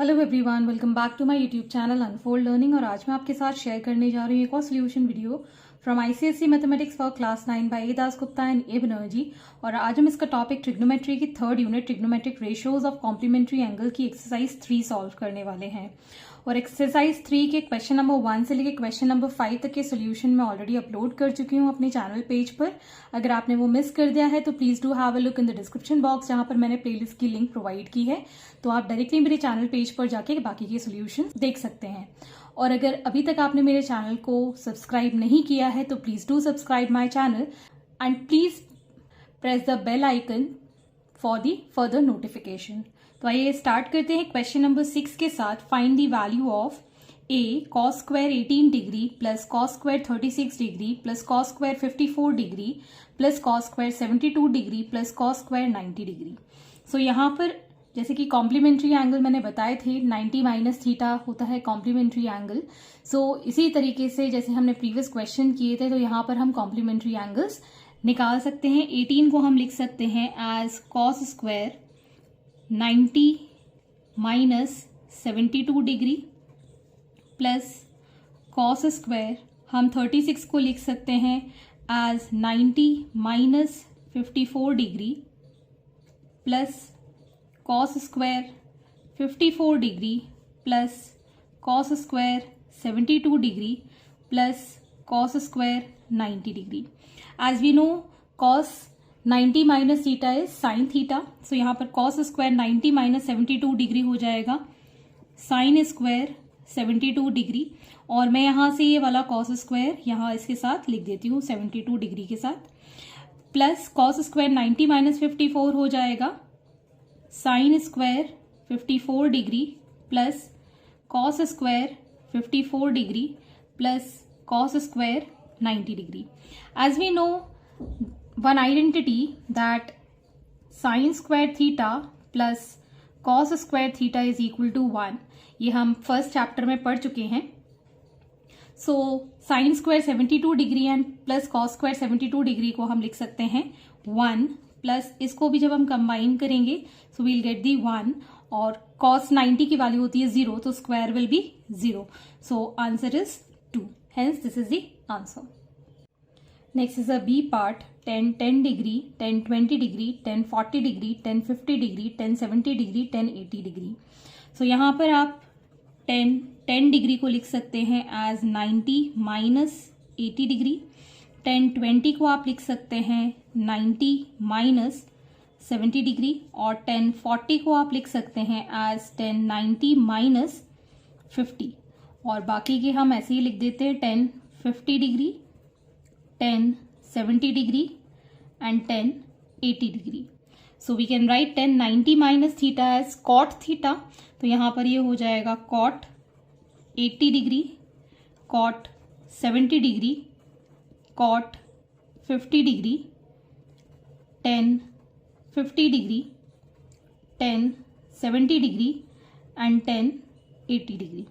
Hello everyone, welcome back to my YouTube channel unfold learning. और आज मैं आपके साथ शेयर करने जा रही हूँ एक और solution video from ICSE mathematics for class 9 by A Das Gupta and A Banerjee. और आज हम इसका टॉपिक ट्रिग्नोमेट्री की third unit trigonometric ratios of complementary angle की एक्सरसाइज 3 सॉल्व करने वाले हैं। और एक्सरसाइज 3 के क्वेश्चन नंबर 1 से लेकर क्वेश्चन नंबर 5 तक के सोल्यूशन मैं ऑलरेडी अपलोड कर चुकी हूँ अपने चैनल पेज पर। अगर आपने वो मिस कर दिया है तो please do have a look in the description box, जहां पर मैंने प्लेलिस्ट की लिंक प्रोवाइड की है, तो आप डायरेक्टली मेरे चैनल पेज पर जाके बाकी के सोल्यूशन देख सकते हैं। और अगर अभी तक आपने मेरे चैनल को सब्सक्राइब नहीं किया है तो please do subscribe my channel and please press the bell icon for the further notification. तो आइए स्टार्ट करते हैं क्वेश्चन नंबर 6 के साथ। Find the value of a cos square 18 degree plus cos square 36 degree plus cos square 54 degree plus cos square 72 degree plus cos square 90 degree. So यहाँ पर जैसे कि कॉम्प्लीमेंट्री एंगल मैंने बताए थे 90 माइनस थीटा होता है कॉम्प्लीमेंट्री एंगल। सो इसी तरीके से जैसे हमने प्रीवियस क्वेश्चन किए थे, तो यहाँ पर हम कॉम्प्लीमेंट्री एंगल्स निकाल सकते हैं। 18 को हम लिख सकते हैं as cos square 90 minus 72 degree plus cos square हम 36 को लिख सकते हैं as 90 minus 54 degree plus cos square 54 degree plus cos square 72 degree plus cos square 90 degree. As we know cos 90 minus theta is sine theta, so यहाँ पर cos square 90 minus 72 degree हो जाएगा sine square 72 degree. और मैं यहाँ से ये वाला कॉस स्क्वायर यहाँ इसके साथ लिख देती हूँ 72 डिग्री के साथ, प्लस कॉस स्क्वायर 90 माइनस 54 हो जाएगा sine square 54 degree plus cos square 54 degree plus cos square 90 degree. As we know one identity that sin square theta plus cos square theta is equal to 1, ये हम first chapter में पढ़ चुके हैं। So sine square 72 degree and plus cos square 72 degree को हम लिख सकते हैं 1, प्लस इसको भी जब हम कंबाइन करेंगे सो वील गेट दी 1, और कॉस 90 की वैल्यू होती है 0, तो square will be 0। So answer is 2, hence this is the answer. Next is a B part, 10 degree, 20 degree, 40 degree, 50 degree, 70 degree, 80 degree. So यहाँ पर आप 10 डिग्री को लिख सकते हैं as 90 माइनस 80 डिग्री, 20 को आप लिख सकते हैं 90 माइनस 70 डिग्री, और 40 को आप लिख सकते हैं as 90 माइनस 50, और बाकी के हम ऐसे ही लिख देते हैं 50 degree, 70 degree and 80 degree. So we can write 90 minus theta as cot theta. तो यहाँ पर ये हो जाएगा cot 80 degree, cot 70 degree, cot 50 degree, 50 degree, 70 degree and 80 degree.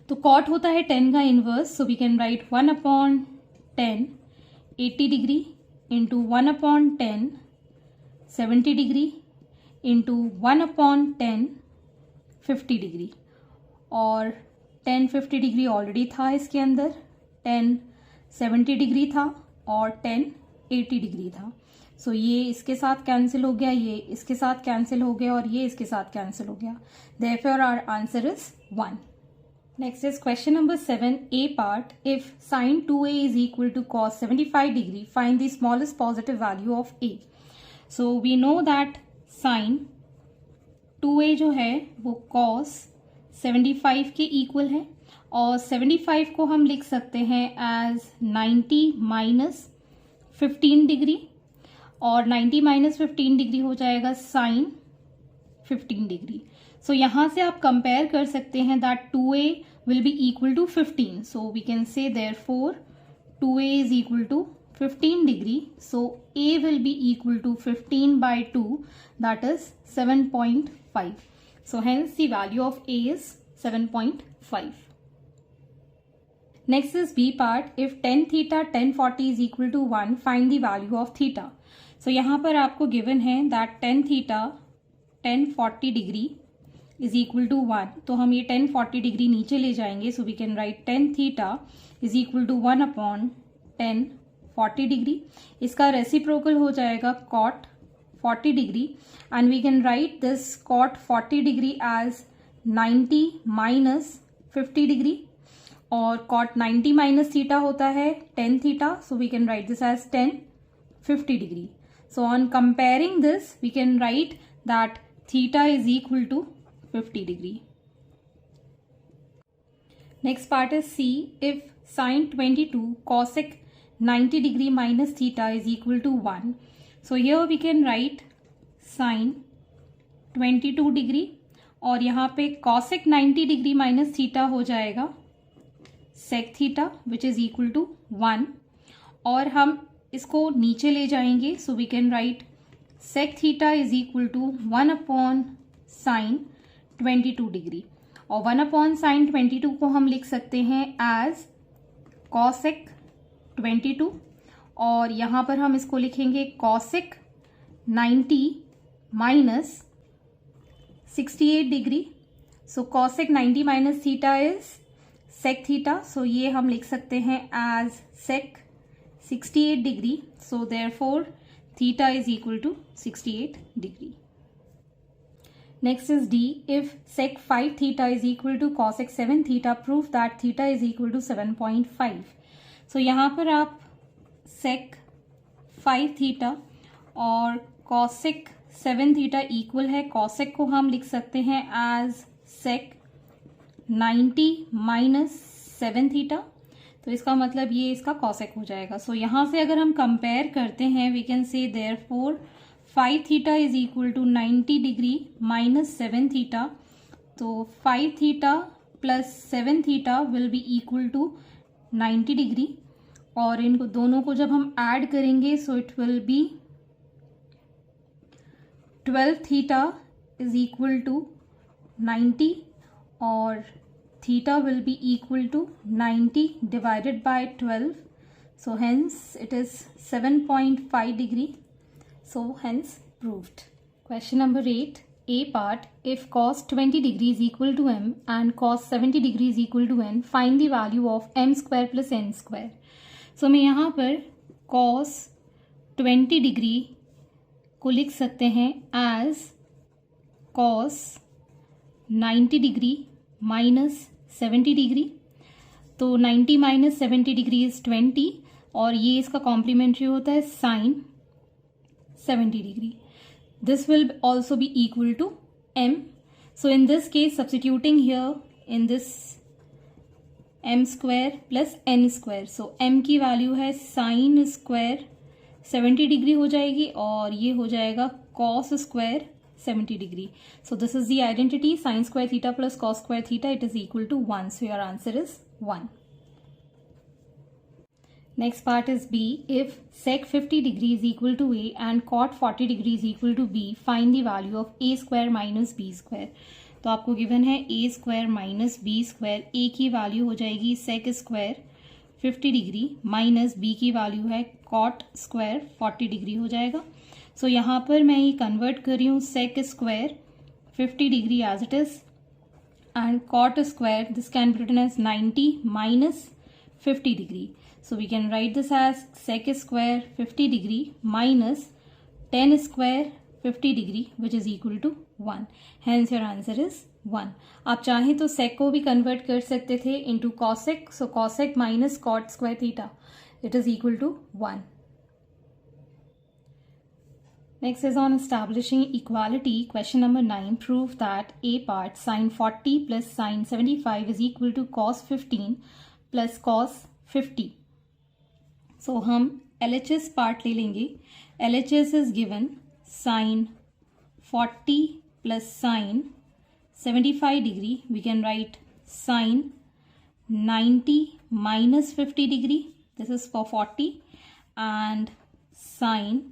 तो cot होता है 10 का inverse, so we can write 1/10 80 degree into 1/10 70 degree into 1/10 50 degree, और 50 डिग्री ऑलरेडी था इसके अंदर, 70 डिग्री था और 80 डिग्री था। सो ये इसके साथ कैंसिल हो गया, ये इसके साथ कैंसिल हो गया, और ये इसके साथ कैंसिल हो गया। Therefore our answer is 1। Next is question number 7, A part. If sin 2a is equal to cos 75 degree, find the smallest positive value of a. So we know that sin 2a जो है वो cos 75 के equal है, और 75 को हम लिख सकते हैं as 90 माइनस 15 डिग्री, और 90 माइनस 15 डिग्री हो जाएगा sin 15 डिग्री। सो यहाँ से आप कंपेयर कर सकते हैं that 2a will be equal to 15. So we can say therefore 2a is equal to 15 degree. So a will be equal to 15 by 2, that is 7.5. So hence the value of a is 7.5. Next is B part. If tan theta tan 40 is equal to 1, find the value of theta. So यहाँ पर आपको given है that tan theta tan 40 degree is equal to 1, तो हम ये 10 40 degree नीचे ले जाएंगे. So we can write tan theta is equal to 1 upon 10 40 degree. इसका रेसिप्रोकल हो जाएगा cot 40 degree, and we can write this cot 40 degree as 90 minus 50 degree, और cot 90 माइनस थीटा होता है tan theta, so we can write this as tan 50 degree. So on comparing this, we can write that theta is equal to 50 degree. Next part is C. If sin 22 cosec 90 degree minus theta is equal to 1. So here we can write sin 22 degree, और यहाँ पे cosec 90 degree minus theta हो जाएगा sec theta which is equal to 1, और हम इसको नीचे ले जाएंगे. So we can write sec theta is equal to 1 upon sine 22 degree, और 1 अपॉन साइन 22 को हम लिख सकते हैं एज कॉसेक 22, और यहाँ पर हम इसको लिखेंगे cosec 90 minus 68 degree. So cosec 90 minus theta is sec theta, so ये हम लिख सकते हैं as sec 68 degree. So therefore theta is equal to 68 degree. Next is D. If sec 5 theta is equal to cosec 7 theta, prove that theta is equal to 7.5. So यहाँ पर आप sec 5 theta और cosec 7 theta equal है. cosec को हम लिख सकते हैं as sec 90 minus 7 theta, तो इसका मतलब ये इसका कॉसेक हो जाएगा. सो यहाँ से अगर हम कंपेयर करते हैं, we can say therefore 5 theta is equal to 90 degree minus 7 theta, तो 5 theta plus 7 theta will be equal to 90 degree, और इनको दोनों को जब हम ऐड करेंगे so it will be 12 theta is equal to 90, और theta will be equal to 90 divided by 12, so hence it is 7.5 degree, so hence proved. Question number 8, A part. If cos 20 degree is equal to m and cos 70 degree is equal to n, find the value of m square plus n square. So मैं यहाँ पर cos 20 degree को लिख सकते हैं as cos 90 degree minus 70 degree, तो 90 minus 70 degree is 20, और ये इसका कॉम्प्लीमेंट्री होता है sine 70 degree. This will also be equal to m. So in this case substituting here in this m square प्लस n स्क्वायर, सो m की value है sine square 70 degree हो जाएगी, और ये हो जाएगा cos square 70 degree. So this is the identity, sin square theta plus cos square theta, it is equal to 1. So your answer is 1. Next part is B. If sec 50 degree is equal to A and cot 40 degree is equal to B, find the value of A square minus B square. तो आपको given है A square minus B square. A की value हो जाएगी sec square 50 degree minus B की value है cot square 40 degree हो जाएगा. सो यहाँ पर मैं ये कन्वर्ट कर रही हूँ sec square 50 degree as it is, and cot square this can be written as 90 minus 50 degree. So we can write this as sec square 50 degree minus tan square 50 degree which is equal to 1. Hence your answer is 1. आप चाहें तो सेक को भी convert कर सकते थे into cosec. So cosec minus cot square theta, it is equal to 1. Next is on establishing equality. Question number 9. Prove that A part sin 40 plus sin 75 is equal to cos 15 plus cos 50. So हम LHS part ले लेंगे. LHS is given sin 40 plus sin 75 degree. We can write sin 90 minus 50 degree. This is for 40, and sin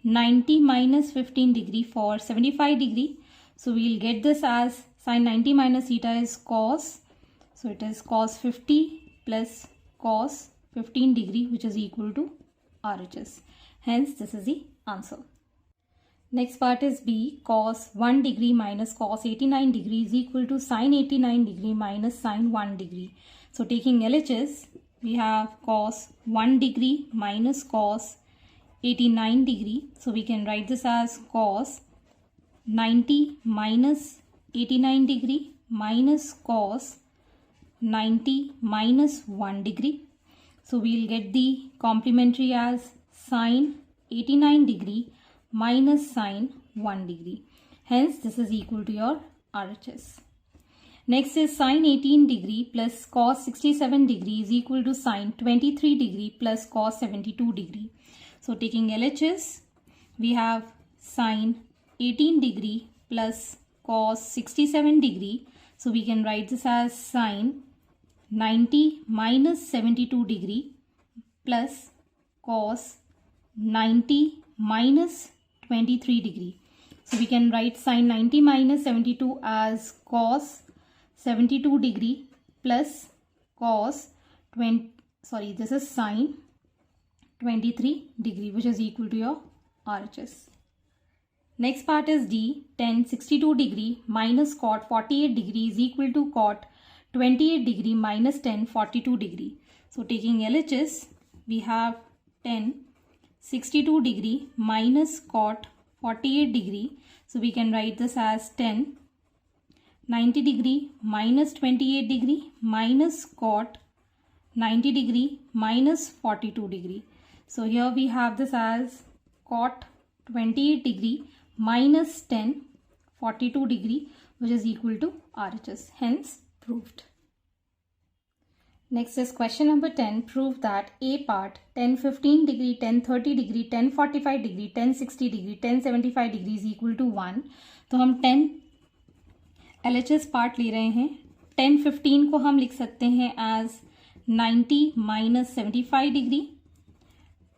90 minus 15 degree for 75 degree. So we will get this as sin 90 minus theta is cos. So it is cos 50 plus cos 15 degree which is equal to RHS. Hence this is the answer. Next part is B. Cos 1 degree minus cos 89 degree is equal to sin 89 degree minus sin 1 degree. So taking LHS, we have cos 1 degree minus cos 89 degree. So we can write this as cos 90 minus 89 degree minus cos 90 minus 1 degree. So we'll get the complementary as sin 89 degree minus sin 1 degree. Hence this is equal to your RHS. Next is sin 18 degree plus cos 67 degree is equal to sin 23 degree plus cos 72 degree. So taking LHS, we have sin 18 degree plus cos 67 degree. So we can write this as sin 90 minus 72 degree plus cos 90 minus 23 degree. So we can write sin 90 minus 72 as cos 72 degree plus cos this is sin 23 degree, which is equal to your RHS. Next part is D. Tan 62 degree minus cot 48 degree is equal to cot 28 degree minus tan 42 degree. So taking LHS, we have tan 62 degree minus cot 48 degree. So we can write this as tan 90 degree minus 28 degree minus cot 90 degree minus 42 degree. So here we have this as cot 28 degree minus tan 42 degree, which is equal to RHS. Hence proved. Next is question number 10. Prove that A part tan 15 degree, tan 30 degree, tan 45 degree, tan 60 degree, tan 75 degree is equal to 1. तो हम 10 LHS part ले रहे हैं. tan 15 को हम लिख सकते हैं as 90 minus 75 डिग्री.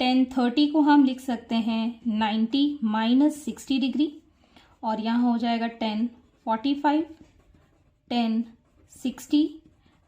tan 30 को हम लिख सकते हैं 90 minus 60 डिग्री. और यहाँ हो जाएगा tan 45, tan 60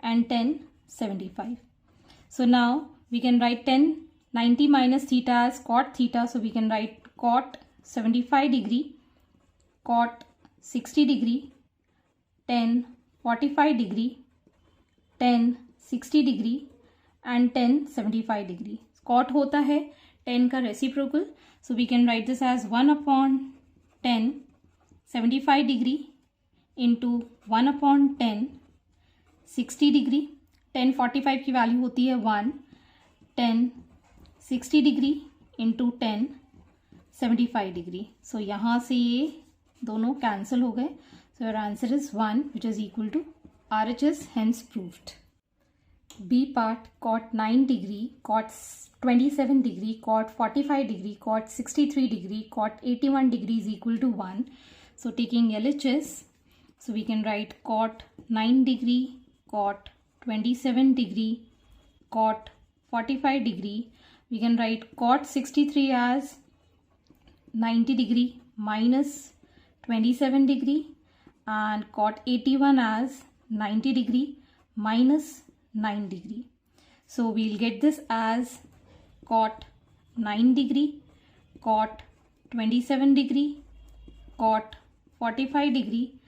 and tan 75. So now we can write tan 90 minus theta as cot theta. So we can write cot 75 degree, cot 60 degree, tan 45 degree, tan 60 degree and tan 75 degree. Cot होता है tan का reciprocal. So we can write this as 1 upon tan 75 degree into 1 upon tan 60 degree. tan 45 की value होती है 1, tan 60 degree into tan 75 degree. So यहाँ से ये दोनों कैंसिल हो गए. So your answer is 1, which is equal to RHS. Hence proved. B part cot 9 degree, cot 27 degree, cot 45 degree, cot 63 degree, cot 81 degree is equal to 1. So taking LHS, so we can write cot 9 degree, cot 27 degree, cot 45 degree. We can write cot 63 as 90 degree minus 27 degree and cot 81 as 90 degree minus 9 degree. So we'll get this as cot 9 degree, cot 27 degree, cot 45 degree.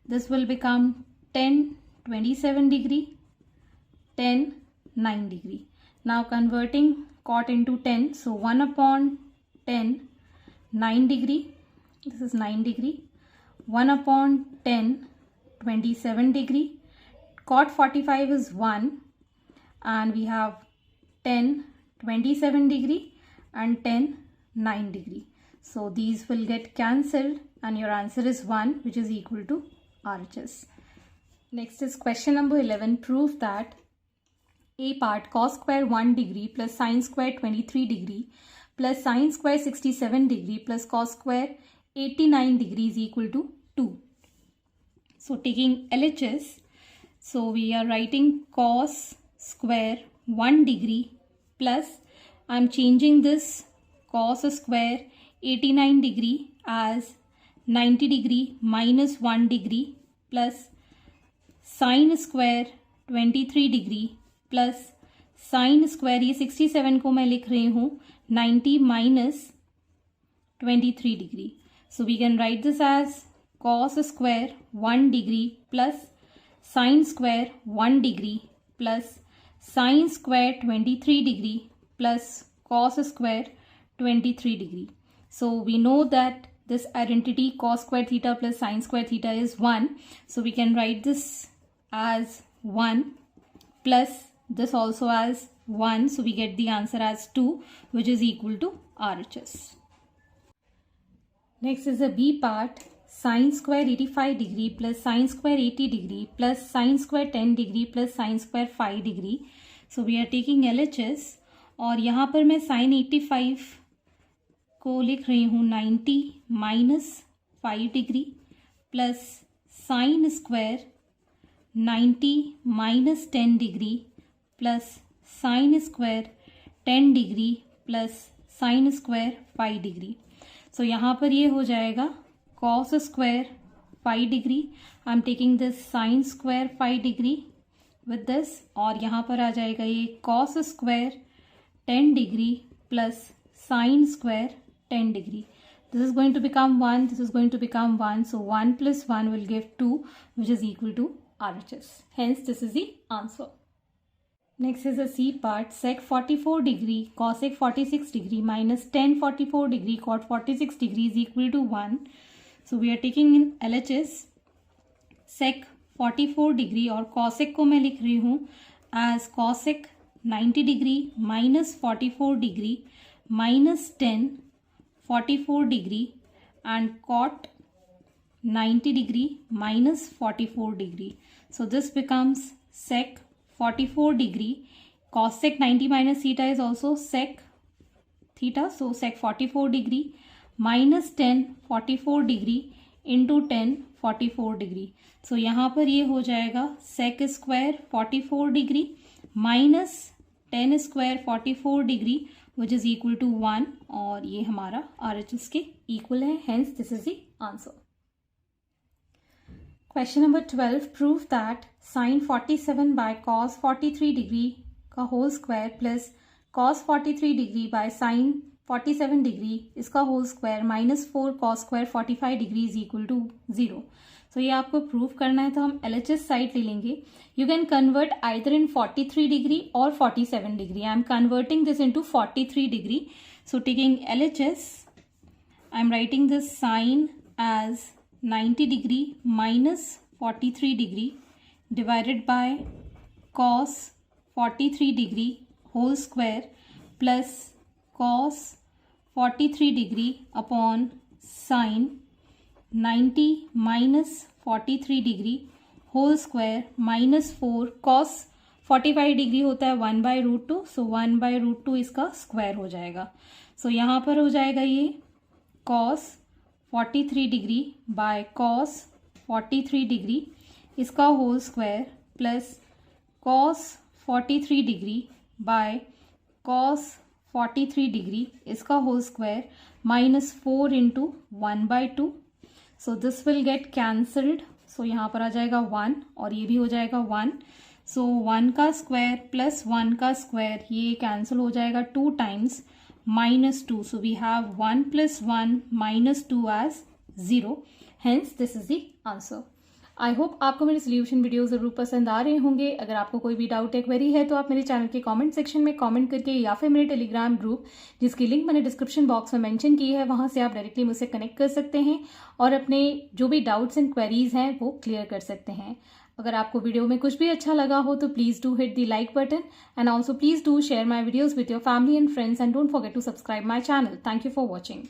This will become tan 27 degree, tan 9 degree. Now converting cot into tan. So 1 upon tan 9 degree. This is 9 degree. 1 upon tan 27 degree. Cot 45 is 1. And we have tan 27 degree and tan 9 degree. So these will get cancelled and your answer is 1, which is equal to RHS. Next is question number 11. Prove that A part cos square 1 degree plus sin square 23 degree plus sin square 67 degree plus cos square 89 degree is equal to 2. So taking LHS, so we are writing cos square 1 degree plus I am changing this cos square 89 degree as 90 degree minus 1 degree plus sin square 23 degree plus sine square, ये 67 को मैं लिख रही हूँ 90 minus 23 degree. So we can write this as cos square 1 degree plus sin square 1 degree plus sin square 23 degree plus cos square 23 degree. So we know that this identity cos square theta plus sin square theta is 1. So we can write this as 1 plus this also as 1. So we get the answer as 2, which is equal to RHS. Next is the B part. Sin square 85 degree plus sin square 80 degree plus sin square 10 degree plus sin square 5 degree. So we are taking LHS और यहाँ पर मैं sin 85 को लिख रही हूँ 90 minus 5 degree plus sin square 90 minus 10 degree plus sin square 10 degree plus sin square 5 degree. So यहाँ पर ये हो जाएगा cos square 5 degree. I am taking this sin square 5 degree with this और यहाँ पर आ जाएगा ये cos square 10 degree plus sin square 10 degree. This is going to become 1, this is going to become 1. So 1 plus 1 will give 2, which is equal to RHS. Hence, this is the answer. Next is the C part. Sec 44 degree cosec 46 degree minus tan 44 degree cot 46 degree is equal to 1. So we are taking in LHS. Sec 44 degree और cosec को मैं लिख रही हूँ as cosec 90 degree minus 44 degree minus tan 44 degree and cot 90 degree minus 44 degree. So this becomes sec 44 degree. Cosec 90 minus theta is also sec theta. So sec 44 degree minus tan 44 degree into tan 44 degree. So यहाँ पर ये हो जाएगा sec square 44 degree minus tan square 44 degree which is equal to 1 और ये हमारा RHS के equal है. Hence this is the answer. Question number 12. Prove that sin 47 by cos 43 degree का whole square plus cos 43 degree by sin 47 degree इसका whole square minus 4 cos square 45 degree is equal to 0. So ये आपको prove करना है तो हम LHS side ले लेंगे. You can convert either in 43 degree or 47 degree. I am converting this into 43 degree. So taking LHS, I am writing this sin as 90 degree minus 43 degree divided by cos 43 degree whole square plus cos 43 degree upon sin 90 minus 43 degree whole square minus 4 cos 45 degree होता है 1 by root 2. So 1 by root 2 इसका square हो जाएगा. सो यहाँ पर हो जाएगा ये cos 43 degree by cos 43 degree इसका whole square plus cos 43 degree by cos 43 degree इसका whole square minus 4 into 1 by 2. So this will get cancelled. So यहाँ पर आ जाएगा 1 और ये भी हो जाएगा 1. सो 1 का स्क्वायर प्लस 1 का स्क्वायर ये कैंसिल हो जाएगा 2 times minus 2. So we have 1 plus 1 minus 2 as 0. Hence this is the answer. I hope आपको मेरे सोल्यूशन वीडियो ज़रूर पसंद आ रहे होंगे. अगर आपको कोई भी डाउट या क्वेरी है तो आप मेरे चैनल के कमेंट सेक्शन में कमेंट करके या फिर मेरे टेलीग्राम ग्रुप जिसकी लिंक मैंने डिस्क्रिप्शन बॉक्स में मेंशन की है वहां से आप डायरेक्टली मुझसे कनेक्ट कर सकते हैं और अपने जो भी डाउट्स एंड क्वेरीज हैं वो क्लियर कर सकते हैं. अगर आपको वीडियो में कुछ भी अच्छा लगा हो तो please do hit the like button and also please do share my videos with your family and friends and don't forget to subscribe my channel. Thank you for watching.